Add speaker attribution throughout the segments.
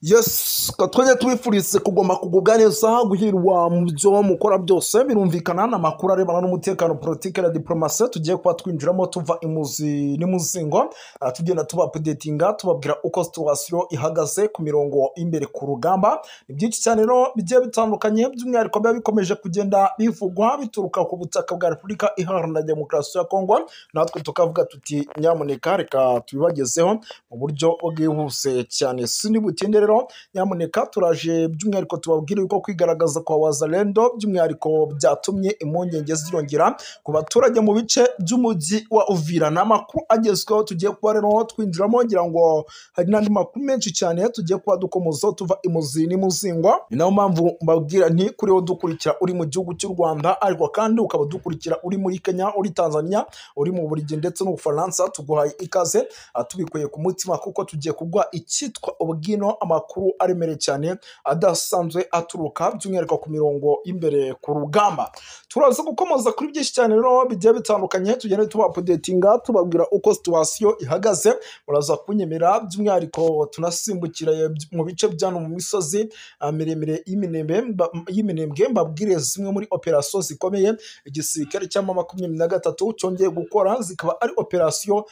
Speaker 1: Yes, twajya tubifurize kugomba kugubwa neza guhirwa mu byo mukora byose birumvikana n'amakuru arebana n'umutekano politike na diplomasi tugiye kuba twinjiramo tuva imuzi n'imuzingo tugenda tuba updatinga tubabwira uko situation ihagaze ku mirongo imbere ku rugamba. Ni byinshi cyane rero bigiye bitandukanye by'umwihariko biba bikomeje kugenda bivugwa bituruka ku butaka bwa Repubulika Iharanira Demokarasi ya Kongo, natwe tukavuga tuti nyamuneka reka tubibagezeho mu buryo bwihuse cyane. Sinibutinde rero nyamuneka turaje by'umwihariko tubabwire yuko kwigaragaza kwa Wazalendo by'umwihariko byatumye impungenge ziyongera ku baturage mu bice by'umujyi wa Uvira. N'amakuru agezweho tugiye kuba rero twinjiramo ngira ngo hari n'andi makuru menshi cyane tugiye kuba dukomoza tuva imuzi n'imuzingo. Ni nayo mpamvu mbabwira nti kuri wo dukurikira uri mu gihugu cy'u Rwanda ariko kandi ukaba dukurikira uri muri Kenya, uri Tanzania, uri mu Bubiligi ndetse n'Ubufaransa, tuguhaye ikaze tubikuye ku mutima kuko tugiye kugwa icyitwa ubwino amakuru aremereye cyane adasanzwe aturuka by'umwihariko ku mirongo imbere ku rugamba. Turaza gukomoza kuri byinshi cyane rero bigiye bitandukanye tugenda tuba updatinga tubabwira uko situation ihagaze. Muraza kunyemera by'umwihariko tunasimbukira mu bice byano mu misozi miremire y'iminembwe mbabwire zimwe muri operation zikomeye igisirikare cy'ama 23 cyongeye gukora, zikaba ari operation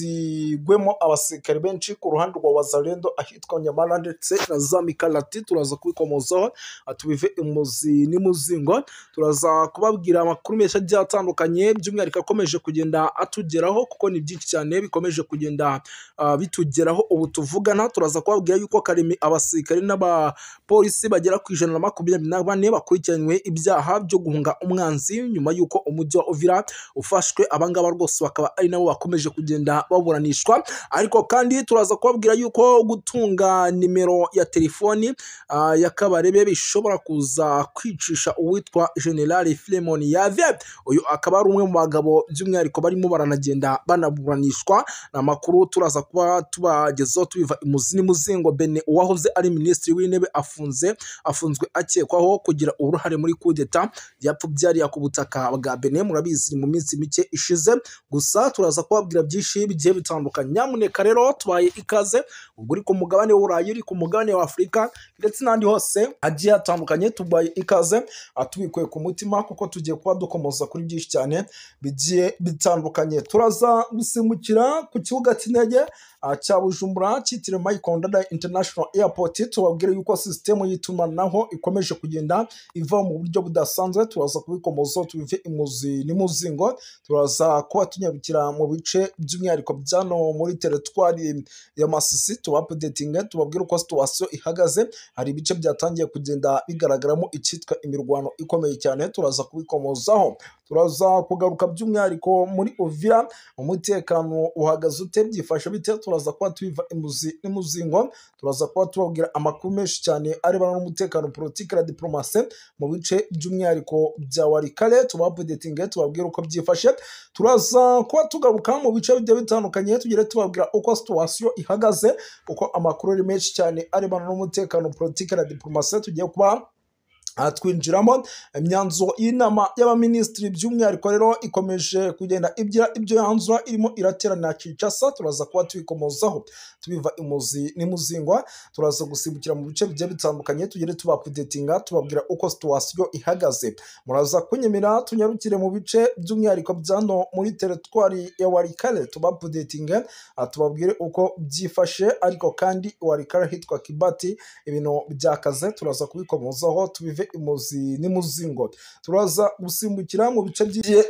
Speaker 1: zigwemo abasirikare benshi ku ruhande rwa Wazalendo ahitwa Nyamara ndetse na Zamikalati. Turaza kubikomozaho tubive imuzi n'imuzingo, turaza kubabwira amakuru menshi agiye atandukanye by'umwihariko akomeje kugenda atugeraho kuko ni byinshi cyane bikomeje kugenda bitugeraho ubu tuvugana. Turaza kubabwira yuko karimi abasirikare n'abapolisi bagera ku 124 bakurikiranywe ibyaha byo guhunga umwanzi nyuma yuko umujyi wa Uvira ufashwe. Abangaba rwose bakaba ari nabo bakomeje kugenda baburanishwa, ariko kandi turaza kubabwira yuko gutunga nimero ya telefoni ya Kabarebe bishobora kuza kwicisha uwitwa General Filemon Yave. Uyu akaba ari umwe mu bagabo by'umwihariko barimo baranagenda banaburanishwa. N'amakuru turaza kuba tubagezaho tubiva imuzi n'imuzingo. Bene uwahoze ari minisitiri w'intebe afunzwe akekwaho kugira uruhare muri kudeta yapfubyariya ku butaka bwa Benin. Murabizi mu minsi mike ishize, gusa turaza kubabwira byinshi bigiye bitandukanye. Nyamuneka rero tubaye ikaze ubwo uri ku mugabane w'Uburayi, uri ku mugabane wa Afurika ndetse n'andi hose agiye atandukanye, tubaye ikaze tubikuye ku mutima kuko tugiye kuba dukomoza kuri byinshi cyane bigiye bitandukanye. Turaza gusimbukira ku kibuga cy'indege cya Bujumbura cyitiriwe Michael Ndadaye International Airport. Tubabwire yuko system y'itumanaho ikomeje kugenda iva mu buryo budasanzwe. Turaza kubikomoza tubive imuzi n'imuzingo, turaza kuba tunyabukira mu bice by'umwihariko byano muri teritwari ya Masisi tuba updating tubabwire uko situation ihagaze. Hari ibice byatangiye kugenda bigaragaramo icyitwa imirwano ikomeye cyane, turaza kubikomozaho. Turaza kugaruka by'umwihariko muri Uvira umutekano uhagaze ute, byifashe bite. Turaza kuba tubiva imuzi n'imuzingo, turaza kuba tubabwira amakuru menshi cyane arebana n'umutekano politike na diplomasi mu bice by'umwihariko bya Warikale tuba updating tubabwira uko byifashe. Turaza kuba tugaruka mu bice bigiye bitandukanye tugire tubabwira uko situation ihagaze uko amakuru ari menshi cyane arebana n'umutekano politike na diplomasi tugiye kuba twinjiramo. Imyanzuro y'inama y'abaminisitiri by'umwihariko rero ikomeje kugenda ibyo yanzura irimo iraterana Kinshasa. Turaza kuba tubikomozaho tubiva imuzi n'imuzingo, turaza gusimbukira mu bice bigiye bitandukanye tugire tuba updatinga tubabwira uko situation ihagaze. Muraza kunyemera tunyarukire mu bice by'umwihariko byano muri teritwari ya Warikale tuba updatinga tubabwire uko byifashe, ariko kandi Warikale hitwa Kibati ibintu byakaze. Turaza kubikomozaho tubive imuzi n'imuzingo, turaza gusimbukira mu bice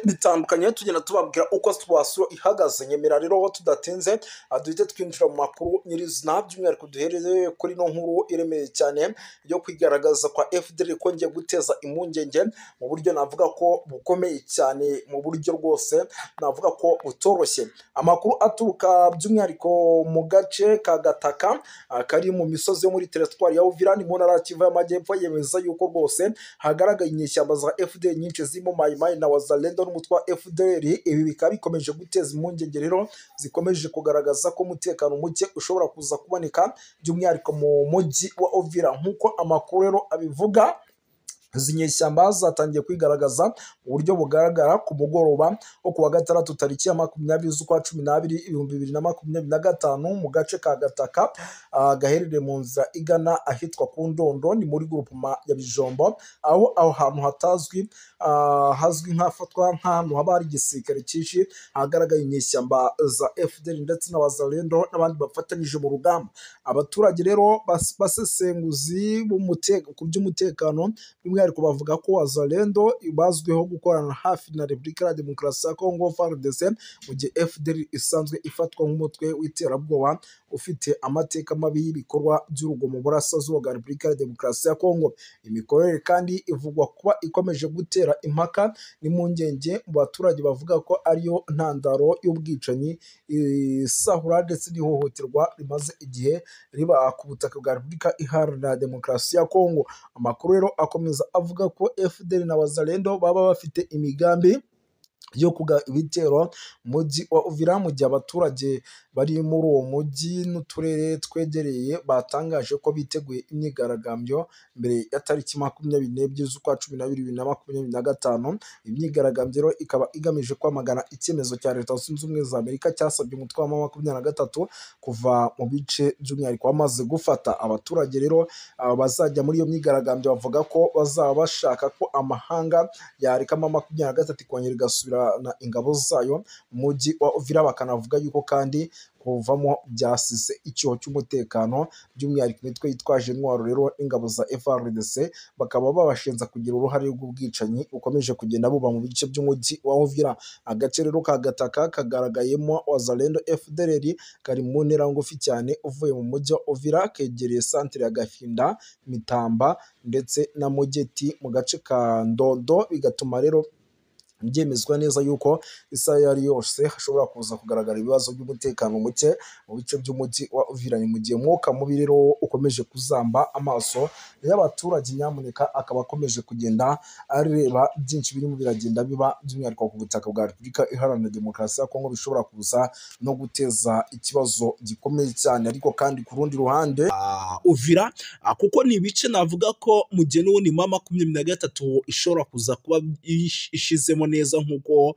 Speaker 1: bitandukanye tugenda tubabwira uko situation ihagaze. Nyemera rero tudatinze duhite twinjira mu makuru nyirizina by'umwihariko duhereye kuri no nkuru iremeye cyane yo kwigaragaza kwa FDL kongeye guteza impungenge mu buryo navuga ko bukomeye cyane, mu buryo rwose navuga ko butoroshye. Amakuru aturuka by'umwihariko mu gace ka Gataka kari mu misozi yo muri teritwari ya Uvira ni mu ntara ya Kivu y'Amajyepfo yemeza yuko rwose hagaragaye inyeshyamba za FDL nyinshi zirimo Mai Mai na Wazalendo n'umutwe wa FDL. Ibi bikaba bikomeje guteza impungenge rero zikomeje kugaragaza ko umutekano muke ushobora kuza kuboneka by'umwihariko mu mujyi wa Uvira nk'uko amakuru rero abivuga. izi nyeshyamba zatangiye kwigaragaza mu buryo bugaragara ku mugoroba wo ku wa gatandatu tariki ya 20 z'ukwa 12 2025 mu gace ka Gataka gaherereye mu nzira igana ahitwa ku Ndondo ni muri groupement ya Bijombo, aho hantu hatazwi hazwi nk'afatwa nk'ahantu haba hari igisirikare cyinshi, hagaragaye inyeshyamba za FDL ndetse n'abazalendo n'abandi bafatanyije mu rugamba. Abaturage rero basesenguzi ku by'umutekano by'umwihariko bavuga ko wazalendo bazwiho gukorana hafi na Repubulika ya Demokarasi ya Kongo FARDC, mu gihe FDL isanzwe ifatwa nk'umutwe w'iterabwoba ufite amateka mabi y'ibikorwa by'urugomo mu burasirazuba bwa Repubulika ya Demokarasi ya Kongo. Imikorere kandi ivugwa kuba ikomeje gutera impaka n'impungenge mu baturage bavuga ko ariyo ntandaro y'ubwicanyi, isahura ndetse n'ihohoterwa rimaze igihe riba ku butaka bwa Repubulika Iharanira Demokarasi ya Kongo. Amakuru rero akomeza avuga ko FDL na wazalendo baba bafite imigambi yo kugaba ibitero mujyi wa Uvira, mu gihe abaturage bari muri uwo mujyi n'uturere twegereye batangaje ko biteguye imyigaragambyo mbere ya tariki 22 z'ukwa 12 2025. Imyigaragambyo rero ikaba igamije kwamagana icyemezo cya Leta Zunze Ubumwe za Amerika cyasabye umutwe wa 23 kuva mu bice by'umwihariko wamaze gufata. Abaturage rero bazajya muri iyo myigaragambyo bavuga ko bazaba bashaka ko amahanga yareka 23 ikongera igasubira na ingabo zayo mu mujyi wa Uvira, bakanavuga yuko kandi kuvamo byasize icyuho cy'umutekano, by'umwihariko imitwe yitwaje intwaro rero ingabo za FARDC bakaba babashinza kugira uruhare rw'ubwicanyi bukomeje kugenda buba mu bice by'umujyi wa Uvira. Agace rero ka Gataka kagaragayemo wazalendo FDL kari mu ntera ngufi cyane uvuye mu mujyi wa Uvira, kegereye centre ya Gafinda, Mitamba ndetse na Mugeti mu gace ka Ndondo, bigatuma rero byemezwa neza yuko isaha yari yose hashobora kuza kugaragara ibibazo by'umutekano muke mu bice by'umujyi wa Uvira. Ni mu gihe mwuka mubi rero ukomeje kuzamba amaso y'abaturage, nyamuneka akaba akomeje kugenda areba byinshi birimo biragenda biba by'umwihariko ku butaka bwa Repubulika Iharanira Demokarasi ya Kongo, bishobora kuza no guteza ikibazo gikomeye cyane. Ariko kandi ku rundi ruhande Uvira kuko ni ibice navuga ko mu gihe n'ubundi 23 ishobora kuza kuba ishizemo neza nk'uko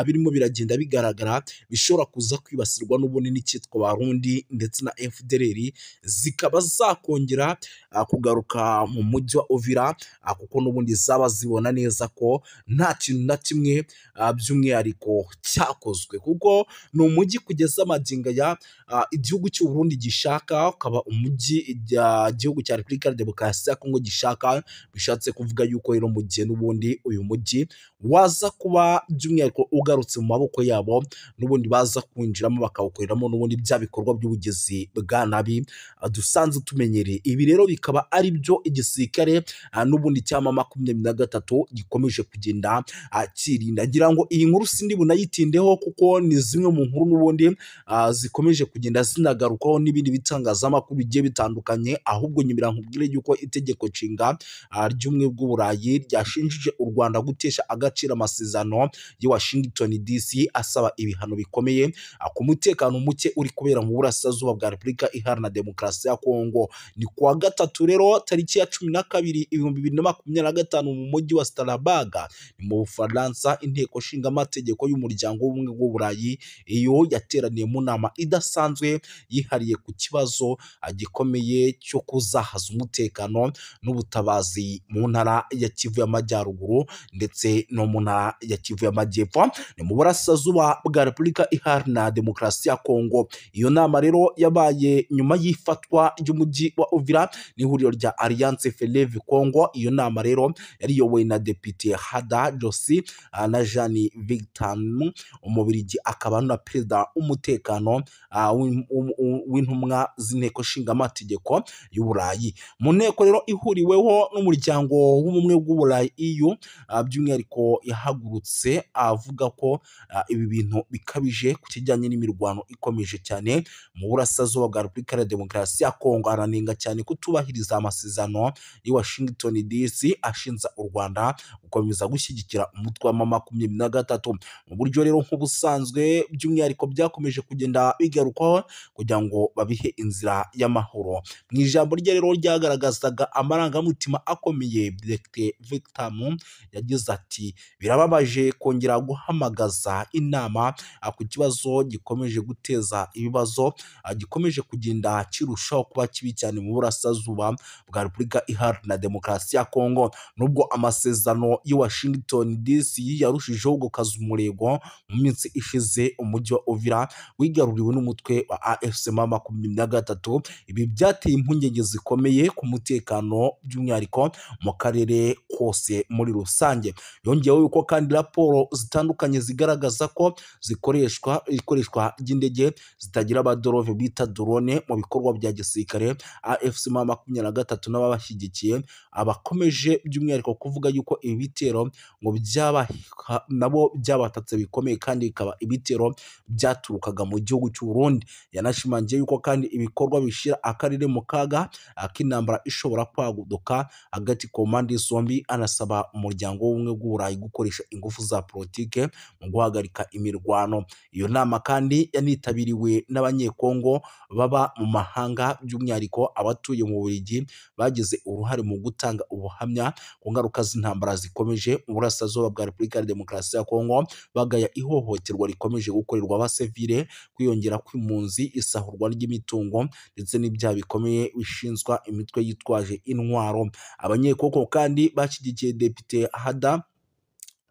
Speaker 1: birimo biragenda bigaragara, bishobora kuza kwibasirwa n'ubundi n'icyitwa Barundi ndetse na FDL zikaba zakongera kugaruka mu mujyi wa Uvira, kuko n'ubundi zaba zibona neza ko nta kintu na kimwe by'umwihariko cyakozwe, kuko ni umujyi kugeza amagingo ya igihugu cy'u Burundi gishaka, ukaba umujyi igihugu cya Repubulika ya Demokarasi ya Kongo gishaka. Bishatse kuvuga yuko rero mu gihe n'ubundi uyu mujyi waza kuba by'umwihariko ugarutse mu maboko yabo, n'ubundi baza kwinjiramo bakawukoreramo n'ubundi bya bikorwa by'ubugezi bwa nabi dusanzwe tumenyereye. Ibi rero bikaba ari byo igisirikare n'ubundi cyama 23 gikomeje kugenda kirinda. Ngira ngo iyi nkuru sindi bunayitindeho kuko ni zimwe mu nkuru n'ubundi zikomeje kugenda zinagarukaho n'ibindi bitangazamakuru bigiye bitandukanye, ahubwo nyimira nkubwire yuko itegeko nshinga ry'umwe bw'Uburayi ryashinjije u Rwanda gutesha agaciro amasezerano ya Washington DC asaba ibihano bikomeye ku mutekano muke uri kubera mu burasirazuba bwa Repubulika Iharanira Demokarasi ya Kongo. Ni kuwa gatatu rero tariki ya 12 2025 mu mujyi wa Strasbourg ni mu Bufaransa, inteko nshinga amategeko y'umuryango w'ubumwe bw'Uburayi iyo yateraniye mu nama idasanzwe yihariye ku kibazo gikomeye cyo kuzahaza umutekano n'ubutabazi mu ntara ya Kivu y'Amajyaruguru ndetse no mu ntara ya Kivu y'Amajyepfo ni mu burasirazuba bwa Repubulika Iharanira Demokarasi ya Kongo. Iyo nama rero yabaye nyuma y'ifatwa ry'umujyi wa Uvira n'ihuriro rya Alliance Fleuve Congo. Iyo nama rero yariyobowe na Depite Hada Josi na Jean Victor Umubirigi, akaba na perezida w'umutekano w'intumwa z'inteko nshinga amategeko y'Uburayi. Mu nteko rero ihuriweho n'umuryango w'ubumwe bw'Uburayi EU, by'umwihariko yahagurutse avuga ko ibi bintu bikabije ku kijyanye n'imirwano ikomeje cyane mu burasirazuba bwa Repubulika ya Demokarasi ya Kongo. Aranenga cyane kutubahiriza amasezerano ya Washington DC ashinza u Rwanda gukomeza gushyigikira umutwe wa M23. Mu buryo rero nk'ubusanzwe by'umwihariko byakomeje kugenda bigarukwaho kugira ngo babihe inzira y'amahoro. Mu ijambo rye rero ryagaragazaga amarangamutima akomeye, Dr Victor yagize ati birababaje kongera guhamagaza inama ku kibazo gikomeje guteza ibibazo, gikomeje kugenda kirushaho kuba kibi cyane mu burasirazuba bwa Repubulika Iharanira Demokarasi ya Kongo. Nubwo amasezerano y'i Washington DC yarushijeho gukaza umurego mu minsi ishize, umujyi wa Uvira wigaruriwe n'umutwe wa AFC M23. Ibi byateye impungenge zikomeye ku mutekano by'umwihariko mu karere kose muri rusange. Yongeyeho yuko kandi raporo zitandukanye zigaragaza ko ikoreshwa ry'indege zitagira abadorove bita drone mu bikorwa bya gisirikare. AFC M23 n'ababashyigikiye abakomeje by'umwihariko kuvuga yuko ibi bitero ngo nabo byabatatse bikomeye kandi bikaba ibitero byaturukaga mu gihugu cy'u Burundi. Yanashimangiye yuko kandi ibikorwa bishira akarere mu kaga k'intambara ishobora kwaguduka hagati ku mpande zombi, anasaba umuryango w'ubumwe bw'Uburayi gukoresha ingufu za politike mu guhagarika imirwano. Iyo nama kandi yanitabiriwe n'abanyekongo baba mu mahanga, by'umwihariko abatuye mu Bubiligi bagize uruhare mu gutanga ubuhamya ku ngaruka z'intambara zikomeje mu burasirazuba bwa Repubulika ya Demokarasi ya Kongo, bagaya ihohoterwa rikomeje gukorerwa abasivile, kwiyongera kw'impunzi, isahurwa ry'imitungo ndetse n'ibyaha bikomeye bishinzwa imitwe yitwaje intwaro. Abanyekongo kandi bashyigikiye Depite Hada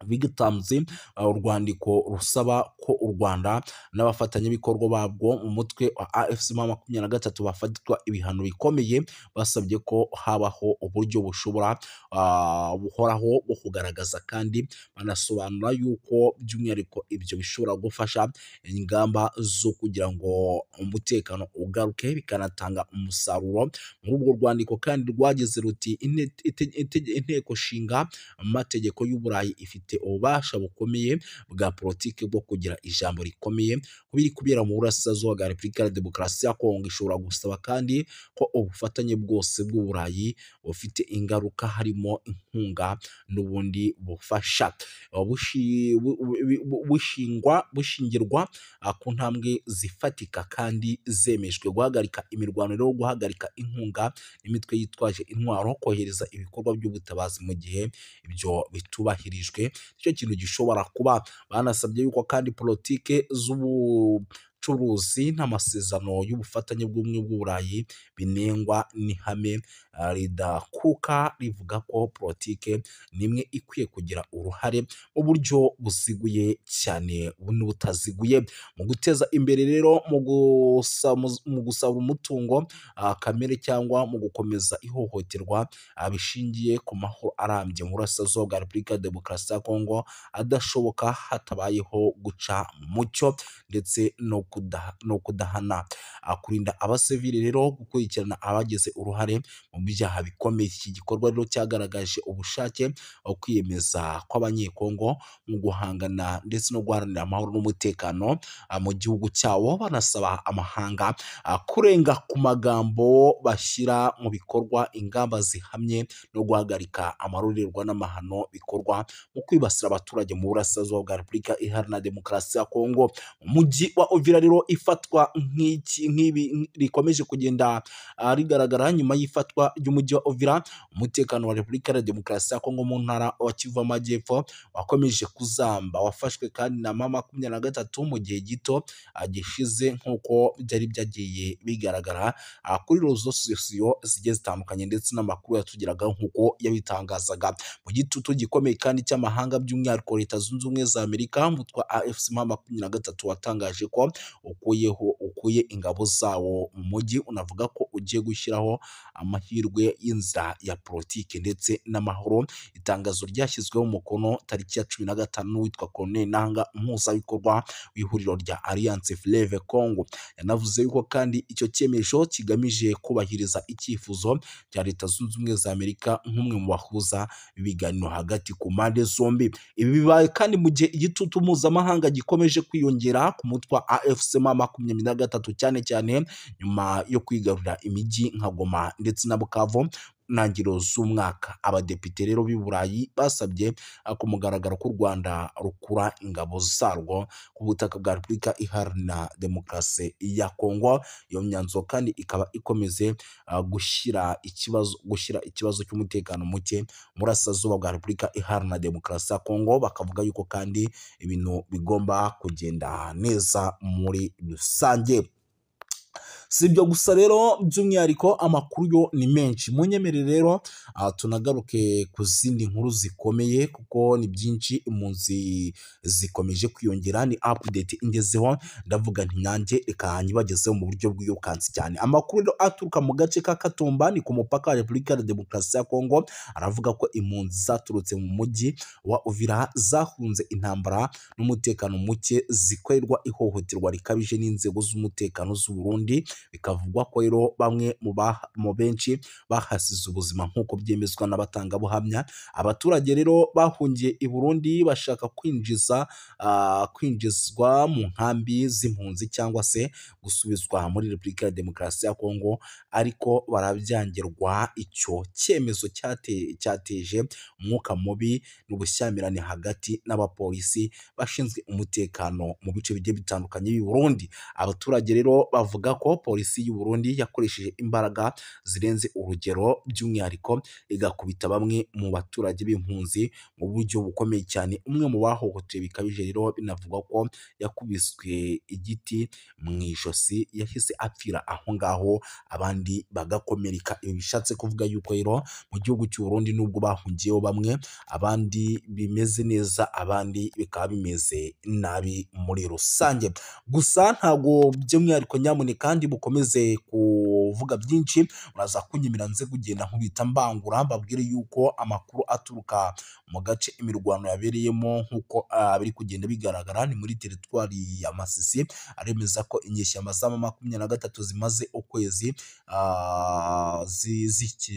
Speaker 1: Vigtamzi urwandiko rusaba ko u Rwanda n'abafatanyabikorwa babwo mu mutwe wa AFC M23 bafatwa ibihano bikomeye, basabye ko habaho uburyo bushobora buhoraho bwo kugaragaza kandi banasobanura yuko by'umwihariko ibyo bishobora gufasha ingamba zo kugira ngo umutekano ugaruke bikanatanga umusaruro. Muri urwo rwandiko kandi rwagize ruti inteko nshinga amategeko y'Uburayi ifite ububasha bukomeye bwa politiki bwo kugira ijambo rikomeye biri kubera mu burasirazuba bwa Repubulika ya Demokarasi ya Kongo. Ishobora gusaba kandi ko ubufatanye bwose bw'Uburayi bufite ingaruka, harimo inkunga n'ubundi bufasha, bushingirwa ku ntambwe zifatika kandi zemejwe: guhagarika imirwano rero, guhagarika inkunga n'imitwe yitwaje intwaro, kohereza ibikorwa by'ubutabazi mu gihe ibyo bitubahirijwe. Icyo kintu gishobora kuba. Banasabye yuko kandi politike z'ubucuruzi n'amasezerano y'ubufatanye bw'ubumwe bw'Uburayi binengwa n'ihame ridakuka rivuga ko politike nimwe ikwiye kugira uruhare mu buryo buziguye cyane n'ubutaziguye mu guteza imbere rero mu gusaba umutungo kamere cyangwa mu gukomeza ihohoterwa bishingiye ku mahoro arambye mu burasirazuba bwa Repubulika ya Demokarasi ya Kongo, adashoboka hatabayeho guca mu mucyo ndetse no kudahana. Kurinda abasivili rero, gukurikirana abagize uruhare mu byaha bikomeye. Iki gikorwa rero cyagaragaje ubushake bwo kwiyemeza kw'abanyekongo mu guhangana ndetse no guharanira amahoro n'umutekano mu gihugu cyabo, banasaba amahanga kurenga ku magambo bashyira mu bikorwa ingamba zihamye no guhagarika amarorerwa n'amahano bikorwa mu kwibasira abaturage mu burasirazuba bwa Repubulika Iharanira Demokarasi ya Kongo. Umujyi wa Uvira rero ifatwa nk'ibi rikomeje kugenda rigaragara nyuma y'ifatwa ry'umujyi wa Uvira. Umutekano wa Repubulika ya Demokarasi ya Kongo mu ntara wa Kivu Amajyepfo wakomeje kuzamba, wafashwe kandi na M23 mu gihe gito gishize, nk'uko byari byagiye bigaragara kuri rezo sosiyo zigiye zitandukanye ndetse n'amakuru yatugeraga nk'uko yabitangazaga. Mu gitutu gikomeye kandi cy'amahanga, by'umwihariko Leta Zunze Ubumwe za Amerika, umutwe wa AFC M23 watangaje ko ukuye ingabo zawo mu mujyi, unavuga ko ugiye gushyiraho amahirwe y'inzira ya politiki ndetse n'amahoro. Itangazo ryashyizweho umukono tariki ya 15 witwa Colonel Nanga, umuhuzabikorwa w'ihuriro rya Alliance Fleuve Congo. Yanavuze yuko kandi icyo cyemezo kigamije kubahiriza icyifuzo cya Leta Zunze Ubumwe za Amerika nk'umwe mu bahuza ibiganiro hagati ku mpande zombi. Ibi bibaye kandi mu gihe igitutu mpuzamahanga gikomeje kwiyongera ku mutwe wa AFC M23 cyane cyane nyuma yo kwigarurira imijyi nka Goma ndetse na Bukavu ntangiriro z'umwaka. Abadepite rero b'i Burayi basabye ku mugaragaro ko u Rwanda rukura ingabo zarwo ku butaka bwa Repubulika Iharanira Demokarasi ya Kongo. Iyo myanzuro kandi ikaba ikomeze gushyira ikibazo cy'umutekano muke mu burasirazuba bwa Repubulika Iharanira Demokarasi ya Kongo. Bakavuga yuko kandi ibintu bigomba kugenda neza muri rusange. Si ibyo gusa rero, by'umwihariko amakuru yo ni menshi. Munyemerere rero tunagaruke ku zindi nkuru zikomeye kuko ni byinshi, impunzi zikomeje kwiyongera. Ni update ingezeho, ndavuga nti nanjye reka nyibagezeho mu buryo bw'iyokansi cyane. Amakuru rero aturuka mu gace ka Katumba, ni ku mupaka wa Repubulika ya Demokarasi ya Kongo, aravuga ko impunzi zaturutse mu mujyi wa Uvira zahunze intambara n'umutekano muke zikorerwa ihohoterwa rikabije n'inzego z'umutekano z'u Burundi. Bikavugwa ko rero bamwe mu benshi bahasize ubuzima nk'uko byemezwa n'abatangabuhamya. Abaturage rero bahungiye i Burundi bashaka kwinjizwa mu nkambi z'impunzi cyangwa se gusubizwa muri Repubulika ya Demokarasi ya Kongo, ariko barabyangirwa. Icyo cyemezo cyateje umwuka mubi n'ubushyamirane hagati n'abapolisi bashinzwe umutekano mu bice bigiye bitandukanye b'i Burundi. Abaturage rero bavuga ko polisi y'u Burundi yakoresheje imbaraga zirenze urugero, by'umwihariko igakubita bamwe mu baturage b'impunzi mu buryo bukomeye cyane. Umwe mu bahohotewe bikabije rero binavugwa ko yakubiswe igiti mu ijosi, yahise apfira aho ngaho, abandi bagakomereka. Ibi bishatse kuvuga yuko rero mu gihugu cy'u Burundi nubwo bahungiyeho bamwe, abandi bimeze neza, abandi bikaba bimeze nabi muri rusange. Gusa ntabwo by'umwihariko nyamuneka kandi bukomeze kuvuga byinshi, muraza kunyemera nze kugenda nkubita mbangura mbabwire yuko amakuru aturuka mu gace imirwano yabereyemo nk'uko biri kugenda bigaragara ni muri teritwari ya Masisi, aremeza ko inyeshyamba za M23 zimaze ukwezi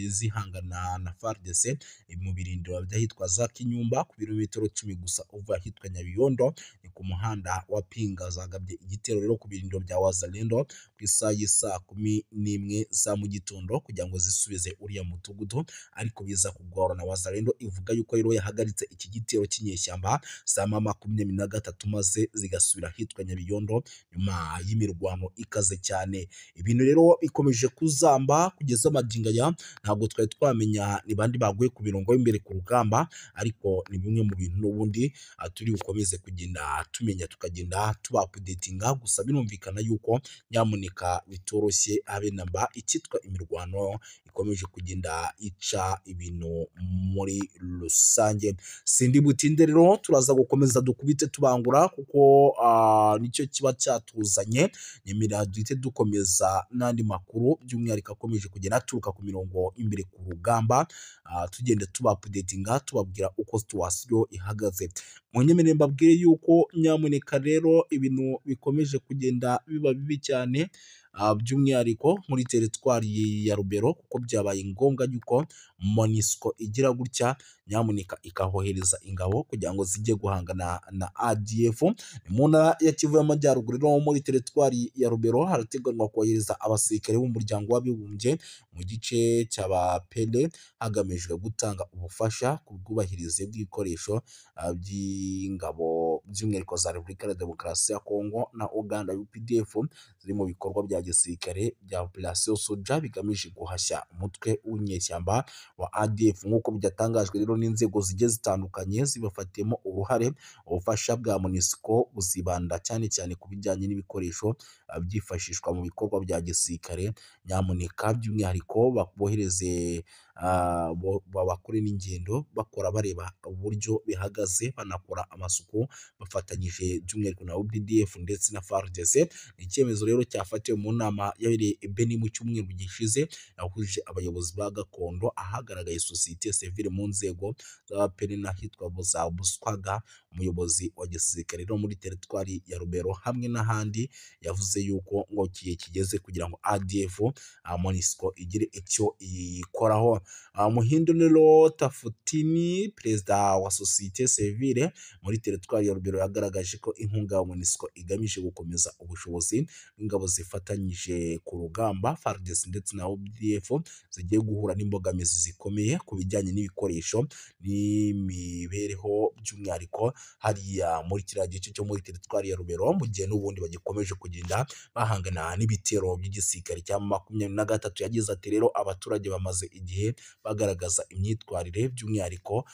Speaker 1: zihangana na FARDC mu birindiro by'ahitwa za Kinyumba ku birometero 10 gusa uva ahitwa Nyabiyondo, ni ku muhanda wa Pinga. Zagabye igitero rero ku birindiro bya Wazalendo ku isaha y'isa 11 za mu gitondo kugira ngo zisubize uriya mudugudu, ariko biza kugorana. Wazalendo ivuga yuko rero yahagaritse iki gitero cy'inyeshyamba za M23 maze zigasubira ahitwa Nyabiyondo nyuma y'imirwano ikaze cyane. Ibintu rero bikomeje kuzamba kugeza magingo aya, ntabwo twari twamenya ni bandi baguye ku mirongo y'imbere ku rugamba, ariko ni bimwe mu bintu n'ubundi turi bukomeze kugenda tumenya, tukagenda tuba updatinga. Gusa birumvikana yuko nyamuneka bitoroshye habe namba, icyitwa imirwano ikomeje kugenda ica ibintu muri rusange. Sindi butinde rero, turaza gukomeza dukubite tubangura kuko nicyo kiba cyatuzanye. Nyemera duhite dukomeza n'andi makuru by'umwihariko akomeje kugenda aturuka ku mirongo imbere ku rugamba, tugenda tuba updatinga tubabwira uko situation ihagaze. Munyemerere mbabwire yuko nyamuneka rero ibintu bikomeje kugenda biba bibi cyane, by'umwihariko muri teritwari ya Rubero, kuko byabaye ngombwa yuko MONUSCO igira gutya nyamuneka ikahohereza ingabo kugira ngo zijye guhangana na ADF. Mu ntara ya Kivu y'Amajyaruguru rero muri teritwari ya Rubero harateganywa kohereza abasirikare b'umuryango w'abibumbye mu gice cy'abapele hagamijwe gutanga ubufasha ku bwubahirize bw'ibikoresho by'ingabo by'umwihariko za Repubulika ya Demokarasi ya Kongo na Uganda UPDF ziri mu bikorwa bya gisirikare bya Operation Soja bigamije guhashya umutwe w'inyeshyamba wa ADF. Nk'uko byatangajwe rero n'inzego zigiye zitandukanye zibafatiyemo uruhare, ubufasha bwa MONUSCO buzibanda cyane cyane ku bijyanye n'ibikoresho byifashishwa mu bikorwa bya gisirikare. Nyamuneka by'umwihariko babohereze bakore n'ingendo bakora bareba uburyo bihagaze, banakora amasuku bafatanyije by'umwihariko na UPDF ndetse na FARDC. Ni icyemezo rero cyafatiwe mu nama yabereye Beni mu cyumweru gishize, yahuje abayobozi ba gakondo, ahagaragaye sosiyete sivile mu nzego z'abapere n'ahitwa za Buswaga, umuyobozi wa gisirikare rero muri teritwari ya Rubero hamwe n'ahandi. Yavuze yuko ngo kigeze kugira ngo ADF MONUSCO igire icyo ikoraho. Muhindo rero Tafutini, perezida wa sosiyete sivile muri teritwari ya Rubero, yagaragaje ko inkunga ya MONUSCO igamije gukomeza ubushobozi bw'ingabo zifatanya bafatanyije ku rugamba FARDC ndetse na ODF zigiye guhura n'imbogamizi zikomeye ku bijyanye n'ibikoresho n'imibereho by'umwihariko hariya muri kiriya gice cyo muri teritwari ya Rubero, mu gihe n'ubundi bagikomeje kugenda bahangana n'ibitero by'igisirikare cya 23. Yagize ati rero abaturage bamaze igihe bagaragaza imyitwarire by'umwihariko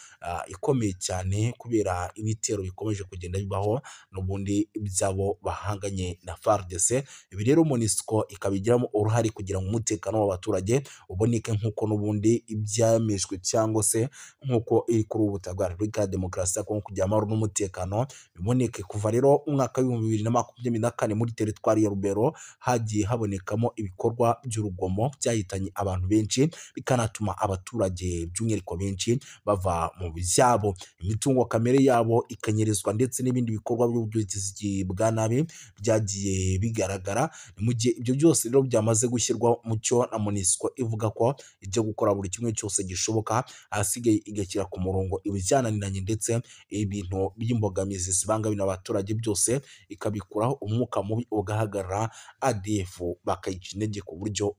Speaker 1: ikomeye cyane kubera ibitero bikomeje kugenda bibaho n'ubundi byabo bahanganye na FARDC. Ibi rero MONUSCO ikabigiramo uruhare kugira ngo umutekano w'abaturage uboneke nk'uko n'ubundi ibyamejwe cyangwa se nk'uko iri kuri ubutaka bwa Repubulika ya Demokarasi ya Kongo kugira amahoro n'umutekano biboneke. Kuva rero umwaka w'ibihumbi 2024 muri teritwari ya Rubero hagiye habonekamo ibikorwa by'urugomo byahitanye abantu benshi bikanatuma abaturage by'umwihariko benshi bava mu byabo, imitungo kamere yabo ikanyerezwa ndetse n'ibindi bikorwa by'ubugizi bwa nabi byagiye bigaragara. Mu gihe ibyo byose rero byamaze gushyirwa mu cyo na MONUSCO ivuga ko ijya gukora buri kimwe cyose gishoboka, ahasigaye igashyira ku murongo ibijyananiranye ndetse ibintu by'imbogamizi zibangamira abaturage byose ikabikuraho, umwuka mubi ugahagarara, ADF bakayica intege ku buryo